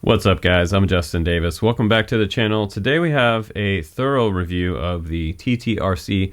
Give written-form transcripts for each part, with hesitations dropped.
What's up, guys? I'm Justin Davis. Welcome back to the channel. Today we have a thorough review of the TTRC,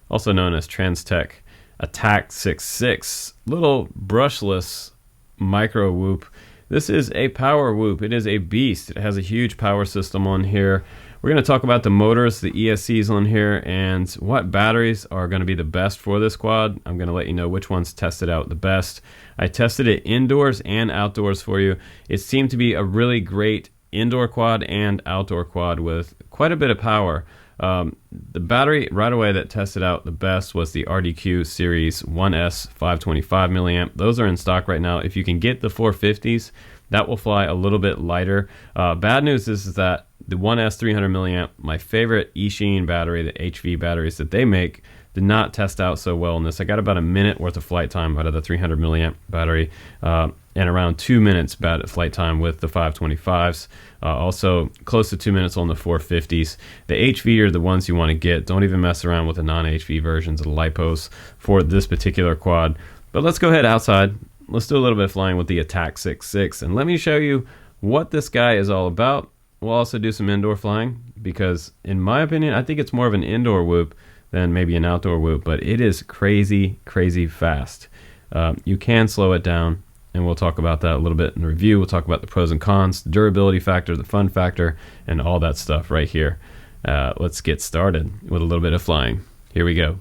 also known as Transtec Attack 66 little brushless micro whoop. This is a power whoop. It is a beast. It has a huge power system on here. We're going to talk about the motors, the ESCs on here, and what batteries are going to be the best for this quad. I'm going to let you know which ones tested out the best. I tested it indoors and outdoors for you. It seemed to be a really great indoor quad and outdoor quad with quite a bit of power. The battery right away that tested out the best was the RDQ Series 1S 525 milliamp. Those are in stock right now. If you can get the 450s, that will fly a little bit lighter. Bad news is that the 1S 300 milliamp, my favorite Eachine battery, the HV batteries that they make, did not test out so well in this. I got about a minute worth of flight time out of the 300 milliamp battery, and around 2 minutes flight time with the 525s. Also close to 2 minutes on the 450s. The HV are the ones you want to get. Don't even mess around with the non-HV versions of the LiPos for this particular quad. But let's go ahead outside. Let's do a little bit of flying with the Attack 66, and let me show you what this guy is all about. We'll also do some indoor flying because, in my opinion, I think it's more of an indoor whoop than maybe an outdoor whoop, but it is crazy, crazy fast. You can slow it down, and we'll talk about that a little bit in the review. We'll talk about the pros and cons, the durability factor, the fun factor, and all that stuff right here. Let's get started with a little bit of flying. Here we go.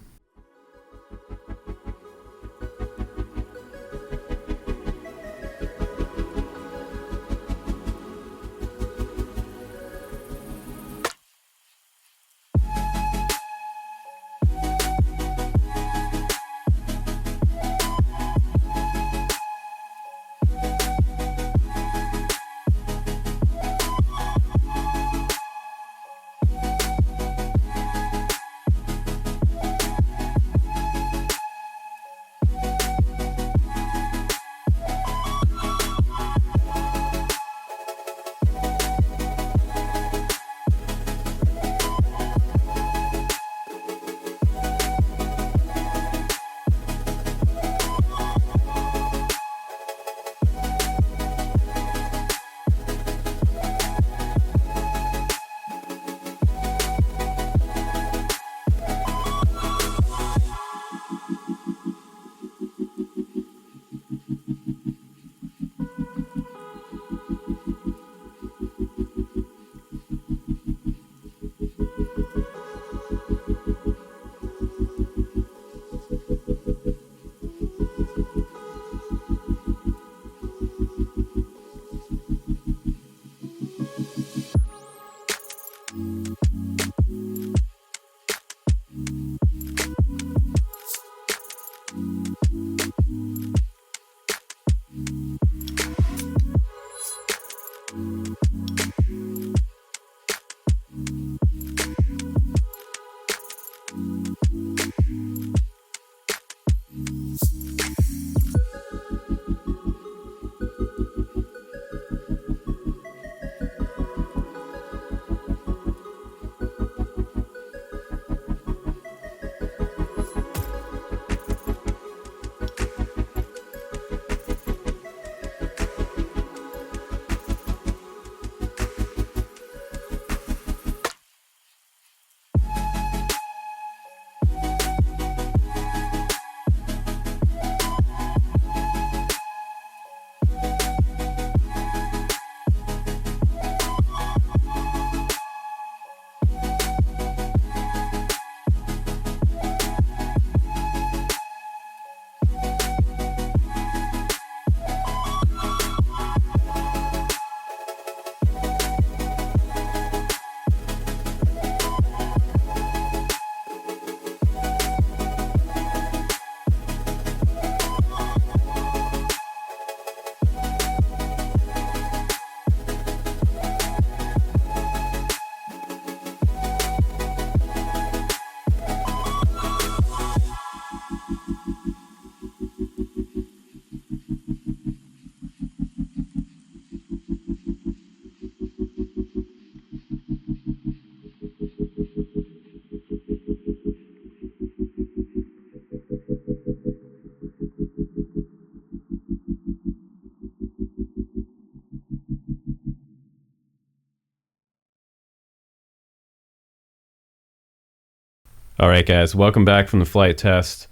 All right, guys, welcome back from the flight test.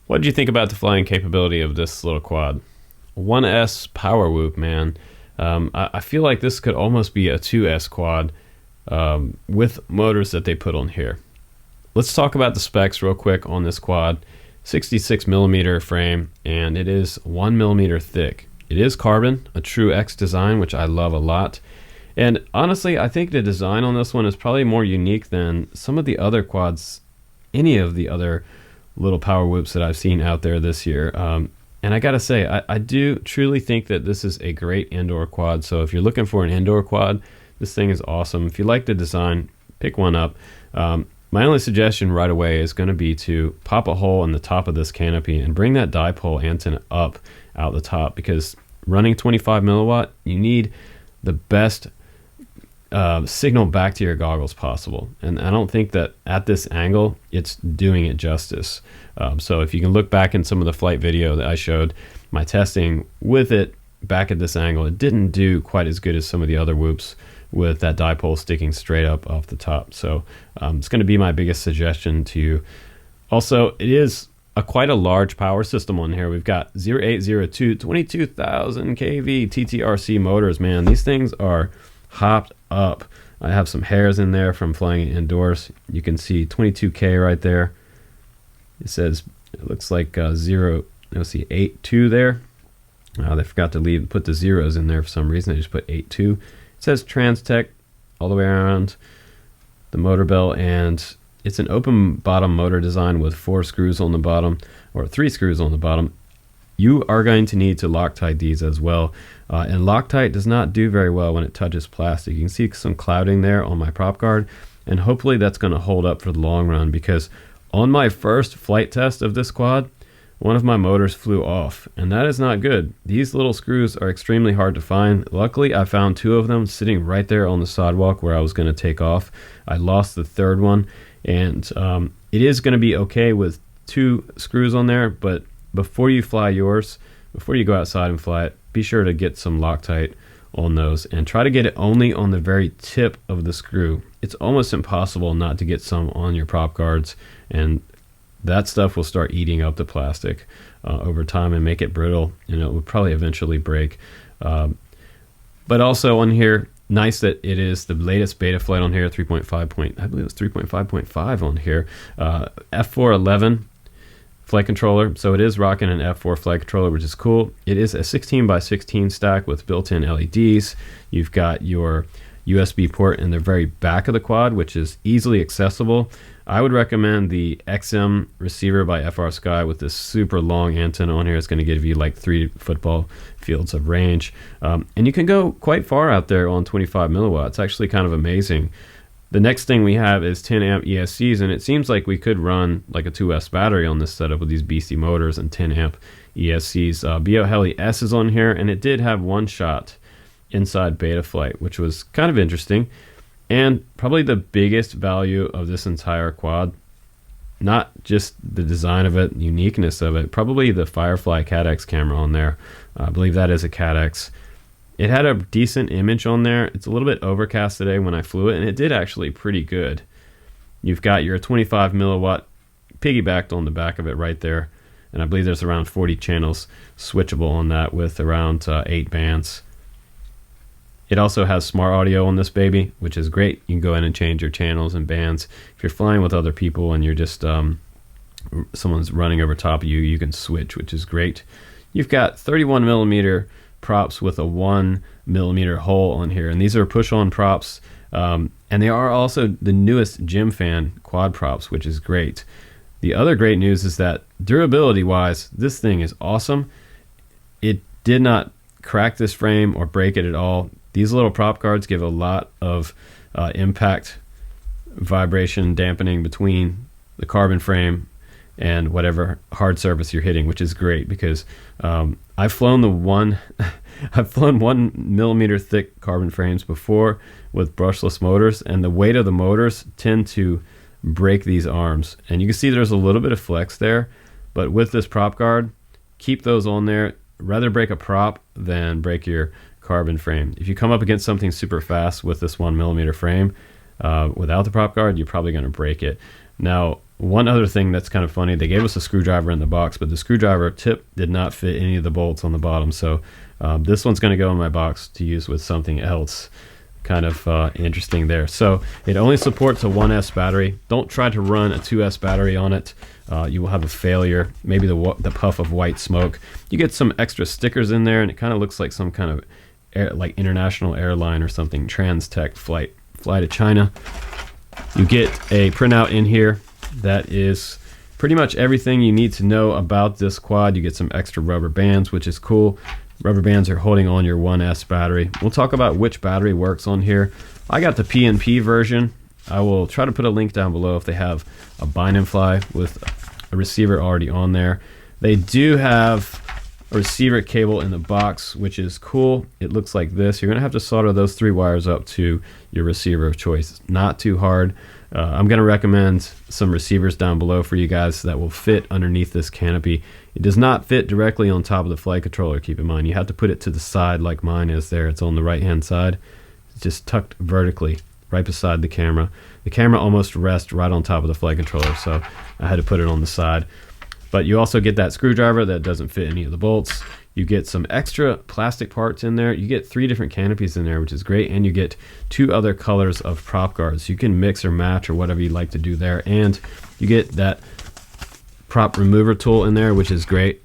What did you think about the flying capability of this little quad? 1S power whoop, man. I feel like this could almost be a 2S quad with motors that they put on here. Let's talk about the specs real quick on this quad. 66 millimeter frame, and it is 1 millimeter thick. It is carbon, a true X design, which I love a lot. And honestly, I think the design on this one is probably more unique than some of the other quads, any of the other little power whoops that I've seen out there this year. And I gotta say, I do truly think that this is a great indoor quad. So if you're looking for an indoor quad, this thing is awesome. If you like the design, pick one up. My only suggestion right away is going to be to pop a hole in the top of this canopy and bring that dipole antenna up out the top, because running 25 milliwatt, you need the best signal back to your goggles possible, and I don't think that at this angle it's doing it justice. So if you can look back in some of the flight video that I showed my testing with it back at this angle, it didn't do quite as good as some of the other whoops with that dipole sticking straight up off the top. So it's going to be my biggest suggestion to you. Also, it is quite a large power system on here. We've got 0802 22,000 kV TTRC motors, man. These things are hopped up. I have some hairs in there from flying it indoors. You can see 22K right there. It says, it looks like 82 there. They forgot to put the zeros in there for some reason. They just put 82. It says Trasntec all the way around the motor belt, and it's an open bottom motor design with 4 screws on the bottom, or 3 screws on the bottom. You are going to need to Loctite these as well. And Loctite does not do very well when it touches plastic. You can see some clouding there on my prop guard, and hopefully that's going to hold up for the long run, because on my first flight test of this quad, one of my motors flew off, and that is not good. These little screws are extremely hard to find. Luckily, I found 2 of them sitting right there on the sidewalk where I was going to take off. I lost the 3rd one, and it is going to be okay with 2 screws on there, but before you fly yours, before you go outside and fly it, be sure to get some Loctite on those, and try to get it only on the very tip of the screw. It's almost impossible not to get some on your prop guards, and that stuff will start eating up the plastic over time and make it brittle, and it will probably eventually break. But also on here, nice that it is the latest beta flight on here, 3.5 I believe it was 3.5.5 on here. F411 flight controller, so it is rocking an F4 flight controller, which is cool. It is a 16x16 stack with built-in LEDs. You've got your USB port in the very back of the quad, which is easily accessible. I would recommend the XM receiver by FR Sky with this super long antenna on here. It's going to give you like 3 football fields of range. And you can go quite far out there on 25 milliwatt. It's actually kind of amazing. The next thing we have is 10 amp ESCs, and it seems like we could run like a 2S battery on this setup with these beastie motors and 10 amp ESCs. BO Heli S is on here, and it did have 1 shot inside beta flight, which was kind of interesting. And probably the biggest value of this entire quad, not just the design of it, uniqueness of it, probably the Firefly CAT-X camera on there. I believe that is a CAT-X. It had a decent image on there. It's a little bit overcast today when I flew it, and it did actually pretty good. You've got your 25 milliwatt piggybacked on the back of it right there, and I believe there's around 40 channels switchable on that with around 8 bands. It also has smart audio on this baby, which is great. You can go in and change your channels and bands. If you're flying with other people and you're just someone's running over top of you, you can switch, which is great. You've got 31 millimeter props with a 1 millimeter hole on here, and these are push-on props, and they are also the newest Gym Fan quad props, which is great. The other great news is that durability wise, this thing is awesome. It did not crack this frame or break it at all. These little prop guards give a lot of impact vibration dampening between the carbon frame and whatever hard surface you're hitting, which is great, because I've flown I've flown 1 millimeter thick carbon frames before with brushless motors, and the weight of the motors tend to break these arms. And you can see there's a little bit of flex there, but with this prop guard, keep those on there. Rather break a prop than break your carbon frame. If you come up against something super fast with this 1 millimeter frame without the prop guard, you're probably going to break it. Now, one other thing that's kind of funny, they gave us a screwdriver in the box, but the screwdriver tip did not fit any of the bolts on the bottom. So this one's going to go in my box to use with something else. Kind of interesting there. So it only supports a 1S battery. Don't try to run a 2S battery on it. You will have a failure. Maybe the puff of white smoke. You get some extra stickers in there, and it kind of looks like some kind of like international airline or something. Trasntec fly to China. You get a printout in here that is pretty much everything you need to know about this quad. You get some extra rubber bands, which is cool. Rubber bands are holding on your 1S battery. We'll talk about which battery works on here. I got the PNP version. I will try to put a link down below if they have a bind and fly with a receiver already on there. They do have a receiver cable in the box, which is cool. It looks like this. You're gonna have to solder those 3 wires up to your receiver of choice. Not too hard. I'm gonna recommend some receivers down below for you guys that will fit underneath this canopy. It does not fit directly on top of the flight controller, keep in mind. You have to put it to the side like mine is there. It's on the right hand side. It's just tucked vertically right beside the camera. The camera almost rests right on top of the flight controller, so I had to put it on the side. But you also get that screwdriver that doesn't fit any of the bolts. You get some extra plastic parts in there. You get 3 different canopies in there, which is great. And you get 2 other colors of prop guards. You can mix or match or whatever you like to do there. And you get that prop remover tool in there, which is great.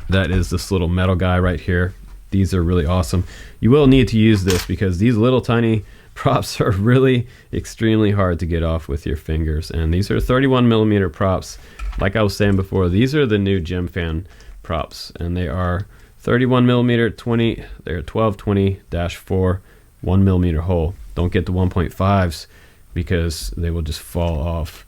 That is this little metal guy right here. These are really awesome. You will need to use this because these little tiny props are really extremely hard to get off with your fingers. And these are 31mm props. Like I was saying before, these are the new Gem Fan props, and they are 31mm 20. They're 12-20-4 1mm hole. Don't get the 1.5s because they will just fall off.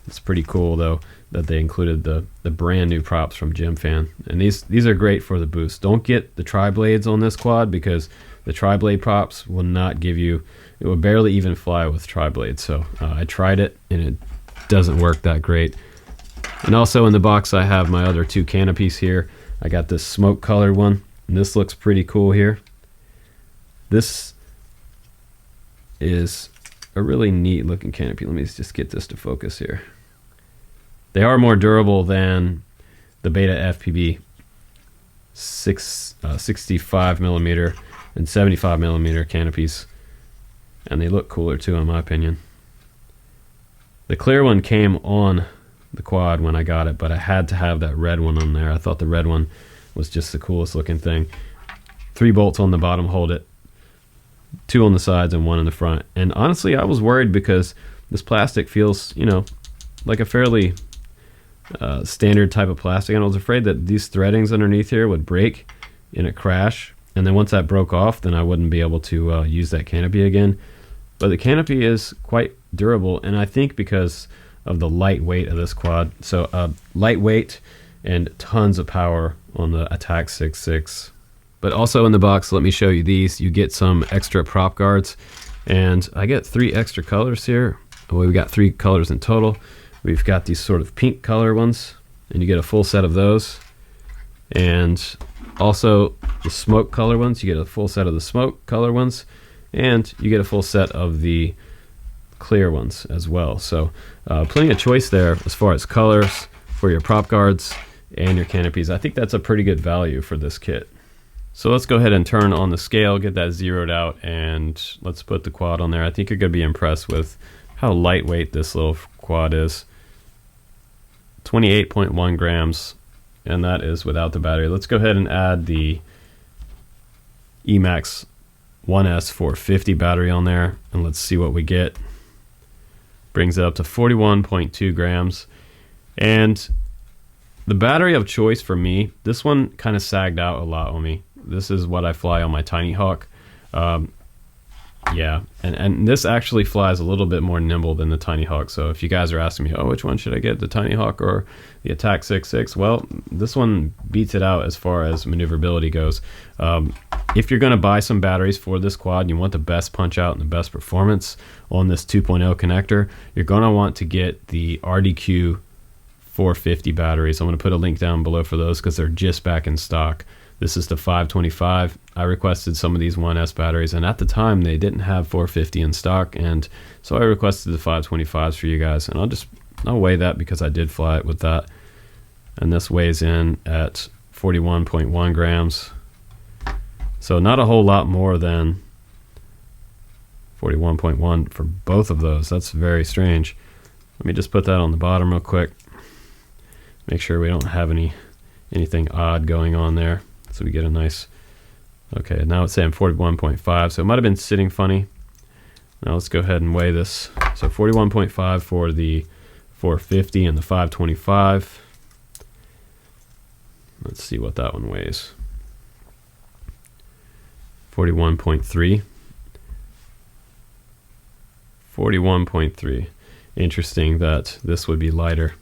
It's pretty cool though that they included the brand new props from Gem Fan, and these are great for the boost. Don't get the tri-blades on this quad because the tri-blade props will not give you. It will barely even fly with tri-blades. So I tried it and it doesn't work that great. And also in the box I have my other 2 canopies here. I got this smoke colored one, and this looks pretty cool here. This is a really neat looking canopy. Let me just get this to focus here. They are more durable than the Beta FPV 65mm and 75mm canopies, and they look cooler too in my opinion. The clear one came on the quad when I got it, but I had to have that red one on there. I thought the red one was just the coolest looking thing. 3 bolts on the bottom hold it, 2 on the sides and 1 in the front. And honestly, I was worried because this plastic feels, you know, like a fairly standard type of plastic, and I was afraid that these threadings underneath here would break in a crash, and then once that broke off, then I wouldn't be able to use that canopy again. But the canopy is quite durable, and I think because of the lightweight of this quad. So lightweight and tons of power on the Attack 6.6. But also in the box, let me show you these. You get some extra prop guards, and I get 3 extra colors here. Well, we got 3 colors in total. We've got these sort of pink color ones, and you get a full set of those. And also the smoke color ones, you get a full set of the smoke color ones, and you get a full set of the clear ones as well. So plenty of choice there as far as colors for your prop guards and your canopies. I think that's a pretty good value for this kit. So let's go ahead and turn on the scale, get that zeroed out, and let's put the quad on there. I think you're going to be impressed with how lightweight this little quad is. 28.1 grams, and that is without the battery. Let's go ahead and add the Emax 1S 450 battery on there, and let's see what we get. Brings it up to 41.2 grams. And the battery of choice for me, this one kind of sagged out a lot on me. This is what I fly on my Tiny Hawk. Yeah, and this actually flies a little bit more nimble than the Tiny Hawk. So if you guys are asking me, oh, which one should I get, the Tiny Hawk or the Attack 6.6? Well, this one beats it out as far as maneuverability goes. If you're going to buy some batteries for this quad and you want the best punch out and the best performance on this 2.0 connector, you're going to want to get the RDQ 450 batteries. I'm going to put a link down below for those because they're just back in stock. This is the 525. I requested some of these 1S batteries, and at the time they didn't have 450 in stock, and so I requested the 525s for you guys, and I'll weigh that because I did fly it with that. And this weighs in at 41.1 grams. So not a whole lot more than 41.1 for both of those. That's very strange. Let me just put that on the bottom real quick. Make sure we don't have anything odd going on there. So we get a nice, okay, now it's saying 41.5. So it might have been sitting funny. Now let's go ahead and weigh this. So 41.5 for the 450 and the 525. Let's see what that one weighs. 41.3. 41.3. Interesting that this would be lighter.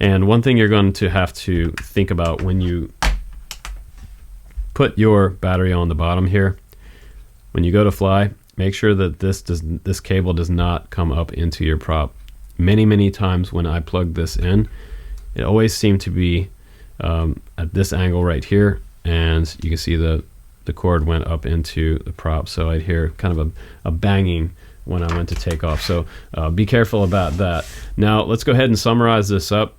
And one thing you're going to have to think about when you put your battery on the bottom here, when you go to fly, make sure that this cable does not come up into your prop. Many times when I plug this in, it always seemed to be at this angle right here, and you can see the cord went up into the prop, so I'd hear kind of a banging when I went to take off. So be careful about that. Now let's go ahead and summarize this up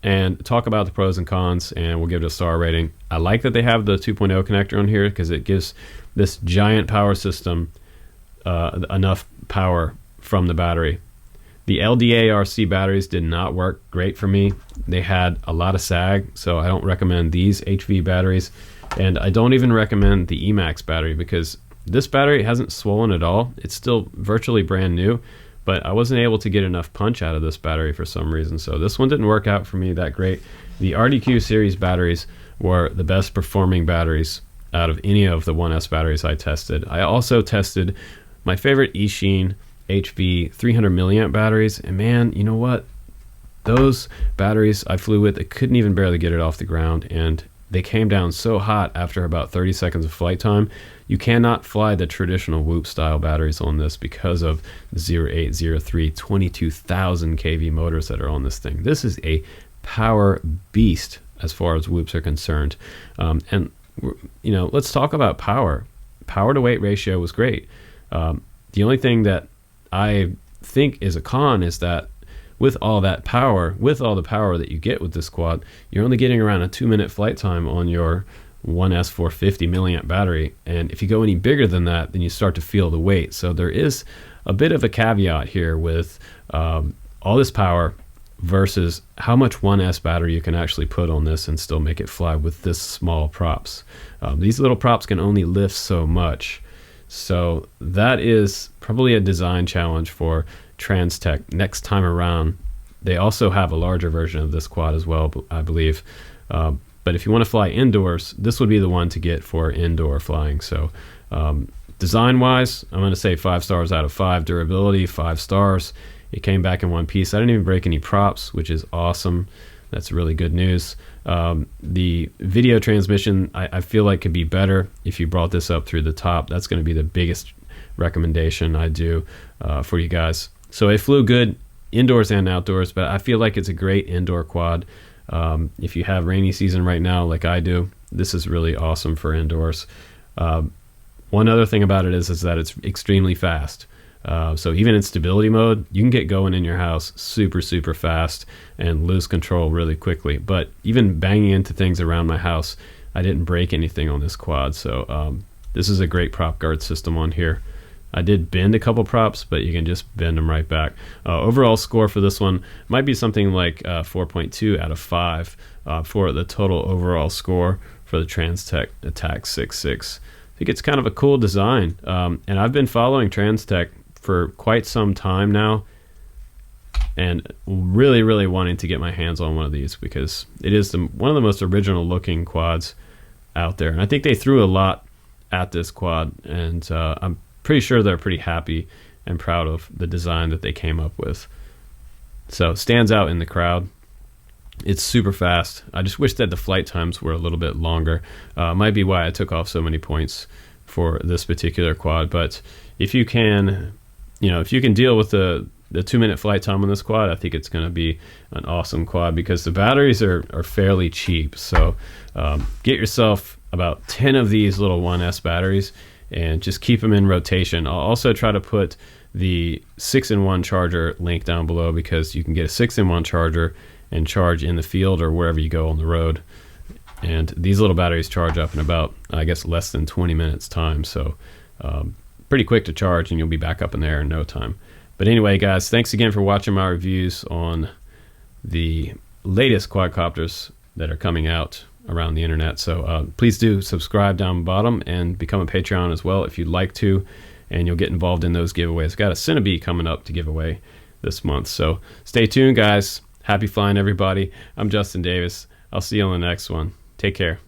and talk about the pros and cons, and we'll give it a star rating. I like that they have the 2.0 connector on here because it gives this giant power system enough power from the battery. The LDA-RC batteries did not work great for me. They had a lot of sag, so I don't recommend these HV batteries. And I don't even recommend the Emax battery because this battery hasn't swollen at all. It's still virtually brand new, but I wasn't able to get enough punch out of this battery for some reason. So this one didn't work out for me that great. The RDQ series batteries were the best performing batteries out of any of the 1S batteries I tested. I also tested my favorite Eachine HV 300 milliamp batteries, and man, you know what? Those batteries I flew with, I couldn't even barely get it off the ground, and they came down so hot after about 30 seconds of flight time. You cannot fly the traditional Whoop style batteries on this because of the 0803 22,000 kV motors that are on this thing. This is a power beast as far as Whoops are concerned. And you know, let's talk about power. Power to weight ratio was great. The only thing that I think is a con is that with all that power, with all the power that you get with this quad, you're only getting around a 2-minute flight time on your 1S 450 milliamp battery. And if you go any bigger than that, then you start to feel the weight. So there is a bit of a caveat here with all this power versus how much 1S battery you can actually put on this and still make it fly with this small props. These little props can only lift so much. So that is probably a design challenge for Trasntec next time around. They also have a larger version of this quad as well, I believe. But if you want to fly indoors, this would be the one to get for indoor flying. So design wise, I'm going to say 5 stars out of 5. Durability, 5 stars. It came back in one piece. I didn't even break any props, which is awesome. That's really good news. The video transmission, I feel like could be better if you brought this up through the top. That's going to be the biggest recommendation I do for you guys. So it flew good indoors and outdoors, but I feel like it's a great indoor quad. If you have rainy season right now like I do, this is really awesome for indoors. One other thing about it is that it's extremely fast. So even in stability mode, you can get going in your house super fast and lose control really quickly. But even banging into things around my house, I didn't break anything on this quad. So this is a great prop guard system on here. I did bend a couple props, but you can just bend them right back. Overall score for this one might be something like 4.2 out of 5 for the total overall score for the Transtec Attack 6.6. I think it's kind of a cool design. And I've been following Transtec for quite some time now and really wanting to get my hands on one of these because it is one of the most original looking quads out there. And I think they threw a lot at this quad, and I'm pretty sure they're pretty happy and proud of the design that they came up with. So stands out in the crowd. It's super fast. I just wish that the flight times were a little bit longer. Might be why I took off so many points for this particular quad. But if you can, if you can deal with the the 2-minute flight time on this quad, I think it's going to be an awesome quad because the batteries are fairly cheap. So get yourself about 10 of these little 1S batteries and just keep them in rotation. I'll also try to put the 6-in-1 charger link down below because you can get a 6-in-1 charger and charge in the field or wherever you go on the road. And these little batteries charge up in about, I guess, less than 20 minutes time. So pretty quick to charge and you'll be back up in the air in no time. But anyway, guys, thanks again for watching my reviews on the latest quadcopters that are coming out around the internet. So please do subscribe down bottom and become a Patreon as well if you'd like to, and you'll get involved in those giveaways. Got a Cinnabee coming up to give away this month. So stay tuned, guys. Happy flying, everybody. I'm Justin Davis. I'll see you on the next one. Take care.